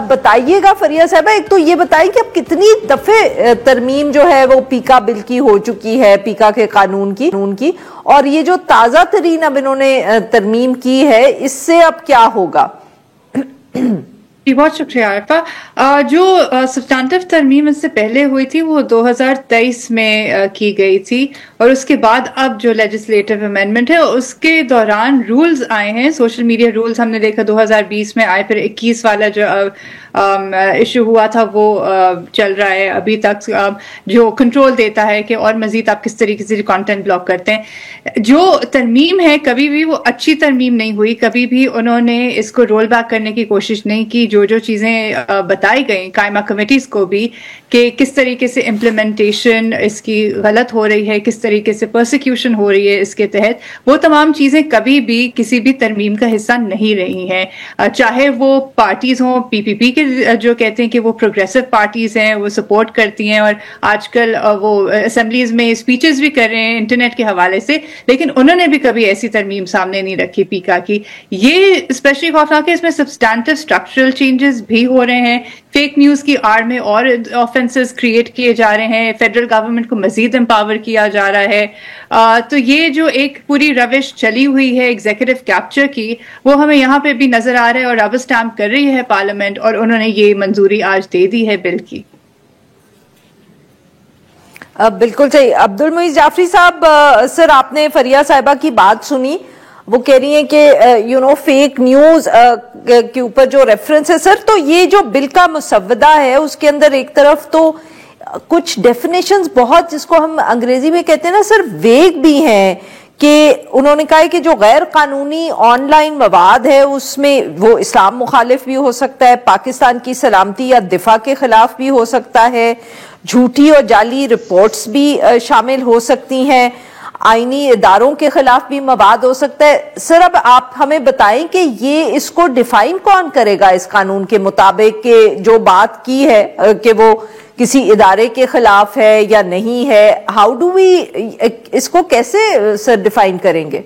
بتائیے گا فریہ صاحبہ، ایک تو یہ بتائیں کہ اب کتنی دفعہ ترمیم جو ہے وہ پیکا بل کی ہو چکی ہے، پیکا کے قانون کی، اور یہ جو تازہ ترین اب انہوں نے ترمیم کی ہے اس سے اب کیا ہوگا؟ جی بہت شکریہ عارفہ. جو سبسٹانٹیو ترمیم اس سے پہلے ہوئی تھی وہ 2023 میں کی گئی تھی، اور اس کے بعد اب جو لیجسلیٹو امینڈمنٹ ہے اس کے دوران رولز آئے ہیں. سوشل میڈیا رولز ہم نے دیکھا 2020 میں آئے، پھر 21 والا جو ایشو ہوا تھا وہ چل رہا ہے ابھی تک، جو کنٹرول دیتا ہے کہ اور مزید آپ کس طریقے سے کانٹینٹ بلاک کرتے ہیں. جو ترمیم ہے کبھی بھی وہ اچھی ترمیم نہیں ہوئی، کبھی بھی انہوں نے اس کو رول بیک کرنے کی کوشش نہیں کی. جو چیزیں بتائی گئیں قائمہ کمیٹیز کو بھی کہ کس طریقے سے امپلیمنٹیشن اس کی غلط ہو رہی ہے، کس طریقے سے پرسیکیوشن ہو رہی ہے اس کے تحت، وہ تمام چیزیں کبھی بھی کسی بھی ترمیم کا حصہ نہیں رہی ہیں. چاہے وہ پارٹیز ہوں، پی پی پی کے جو کہتے ہیں کہ وہ پروگریسو پارٹیز ہیں، وہ سپورٹ کرتی ہیں اور آج کل وہ اسمبلیز میں اسپیچز بھی کر رہے ہیں انٹرنیٹ کے حوالے سے، لیکن انہوں نے بھی کبھی ایسی ترمیم سامنے نہیں رکھی پیکا کی. یہ اسپیشلی خوفناک ہے، اس میں سبسٹانٹیو اسٹرکچرل چینجز بھی ہو رہے ہیں، فیک نیوز کی آڑ میں اور آفینسز کریٹ کیے جا رہے ہیں، فیڈرل گورنمنٹ کو مزید امپاور کیا جا رہا ہے. تو یہ جو ایک پوری روش چلی ہوئی ہے ایگزیکٹو کیپچر کی، وہ ہمیں یہاں پہ بھی نظر آ رہا ہے، اور ربر اسٹامپ کر رہی ہے پارلیمنٹ، اور انہوں نے یہ منظوری آج دے دی ہے بل کی. بالکل صحیح. عبد المعیز جعفری صاحب، سر آپ نے فریہ صاحبہ کی بات سنی، وہ کہہ رہی ہیں کہ فیک نیوز کے اوپر جو ریفرنس ہے سر، تو یہ جو بل کا مسودہ ہے اس کے اندر ایک طرف تو کچھ ڈیفینیشنز بہت، جس کو ہم انگریزی میں کہتے ہیں نا سر، ویگ بھی ہیں، کہ انہوں نے کہا ہے کہ جو غیر قانونی آن لائن مواد ہے اس میں وہ اسلام مخالف بھی ہو سکتا ہے، پاکستان کی سلامتی یا دفاع کے خلاف بھی ہو سکتا ہے، جھوٹی اور جعلی رپورٹس بھی شامل ہو سکتی ہیں، آئینی اداروں کے خلاف بھی مواد ہو سکتا ہے. سر اب آپ ہمیں بتائیں کہ یہ اس کو ڈیفائن کون کرے گا اس قانون کے مطابق، کہ جو بات کی ہے کہ وہ کسی ادارے کے خلاف ہے یا نہیں ہے، ہاؤ ڈو وی، اس کو کیسے سر ڈیفائن کریں گے؟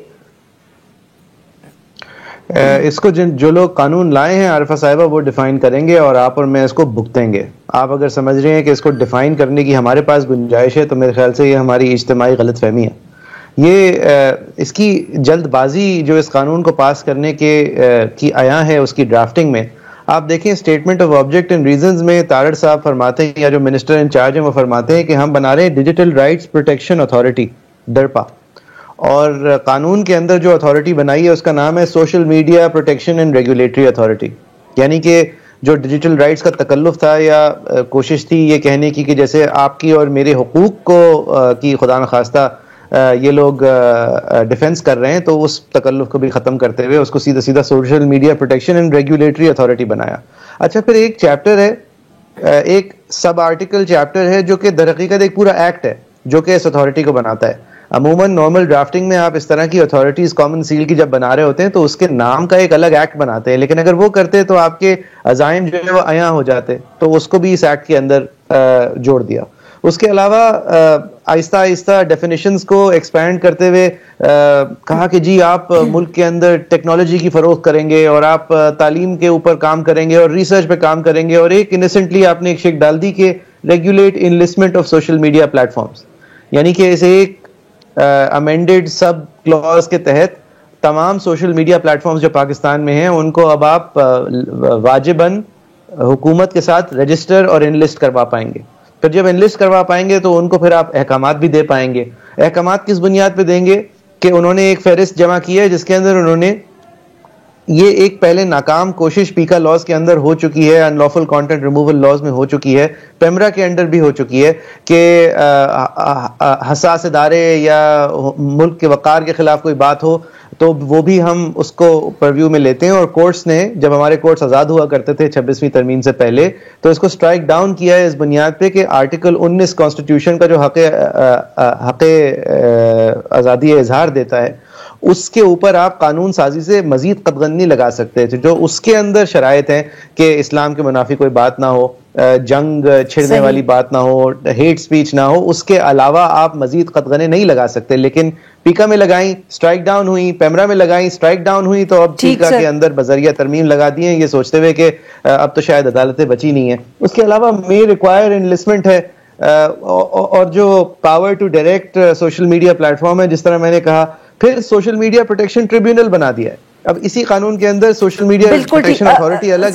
اس کو جو لوگ قانون لائے ہیں عارفہ صاحبہ وہ ڈیفائن کریں گے، اور آپ اور میں اس کو بھگتیں گے. آپ اگر سمجھ رہے ہیں کہ اس کو ڈیفائن کرنے کی ہمارے پاس گنجائش ہے تو میرے خیال سے یہ ہماری اجتماعی غلط فہمی ہے. اس کی جلد بازی جو اس قانون کو پاس کرنے کی آیا ہے اس کی ڈرافٹنگ میں، آپ دیکھیں statement of object and reasons میں تارڑ صاحب فرماتے ہیں، یا جو منسٹر انچارج ہیں وہ فرماتے ہیں کہ ہم بنا رہے ہیں ڈیجیٹل رائٹس پروٹیکشن اتھارٹی ڈرپا، اور قانون کے اندر جو اتھارٹی بنائی ہے اس کا نام ہے social media protection and regulatory authority. یعنی کہ جو ڈیجیٹل رائٹس کا تکلف تھا یا کوشش تھی یہ کہنے کی کہ جیسے آپ کی اور میرے حقوق کو کی خدا نخواستہ یہ لوگ ڈیفینس کر رہے ہیں، تو اس تکلف کو بھی ختم کرتے ہوئے اس کو سیدھا سیدھا social media protection and regulatory authority بنایا. اچھا، پھر ایک چیپٹر ہے، ایک سب آرٹیکل چیپٹر ہے جو کہ در حقیقت ایک پورا ایکٹ ہے جو کہ اس اتھارٹی کو بناتا ہے. عموماً نارمل ڈرافٹنگ میں آپ اس طرح کی اتھارٹیز کامن سیل کی جب بنا رہے ہوتے ہیں تو اس کے نام کا ایک الگ ایکٹ بناتے ہیں، لیکن اگر وہ کرتے تو آپ کے عزائم جو ہے وہ عیاں ہو جاتے، تو اس کو بھی اس ایکٹ کے اندر جوڑ دیا. اس کے علاوہ آہستہ آہستہ ڈیفینیشنز کو ایکسپینڈ کرتے ہوئے کہا کہ جی آپ ملک کے اندر ٹیکنالوجی کی فروغ کریں گے، اور آپ تعلیم کے اوپر کام کریں گے، اور ریسرچ پہ کام کریں گے، اور ایک انسنٹلی آپ نے ایک شک ڈال دی کہ regulate enlistment of social media platforms. یعنی کہ اسے ایک امینڈڈ سب کلوز کے تحت تمام سوشل میڈیا پلیٹ فارمز جو پاکستان میں ہیں ان کو اب آپ واجباً حکومت کے ساتھ رجسٹر اور انلسٹ کروا پائیں گے. پھر جب انلسٹ کروا پائیں گے تو ان کو پھر آپ احکامات بھی دے پائیں گے. احکامات کس بنیاد پہ دیں گے کہ انہوں نے ایک فہرست جمع کی ہے جس کے اندر انہوں نے یہ ایک پہلے ناکام کوشش پیکا لاز کے اندر ہو چکی ہے، ان لافل کانٹینٹ ریموول لاز میں ہو چکی ہے، پیمرا کے انڈر بھی ہو چکی ہے، کہ حساس ادارے یا ملک کے وقار کے خلاف کوئی بات ہو تو وہ بھی ہم اس کو پرویو میں لیتے ہیں. اور کورٹس نے جب ہمارے کورٹس آزاد ہوا کرتے تھے 26ویں ترمیم سے پہلے تو اس کو سٹرائک ڈاؤن کیا ہے اس بنیاد پہ کہ آرٹیکل 19 کانسٹیٹیوشن کا جو حق آزادی اظہار دیتا ہے اس کے اوپر آپ قانون سازی سے مزید قدغن نہیں لگا سکتے تھے. جو اس کے اندر شرائط ہیں کہ اسلام کے منافی کوئی بات نہ ہو، جنگ چھڑنے والی بات نہ ہو, ہیٹ سپیچ نہ ہو, اس کے علاوہ آپ مزید قدغنے نہیں لگا سکتے. لیکن پیکا میں لگائیں, اسٹرائک ڈاؤن ہوئی, پیمرا میں لگائیں, اسٹرائک ڈاؤن ہوئی, تو اب پیکا کے اندر بذریعہ ترمیم لگا دی ہیں یہ سوچتے ہوئے کہ اب تو شاید عدالتیں بچی نہیں ہیں. اس کے علاوہ may require enlistment ہے, اور جو power to direct social media platform ہے, جس طرح میں نے کہا, پھر سوشل میڈیا پروٹیکشن ٹریبیونل بنا دیا ہے. اب اسی قانون کے اندر سوشل میڈیا پروٹیکشن اتھارٹی الگ ہے.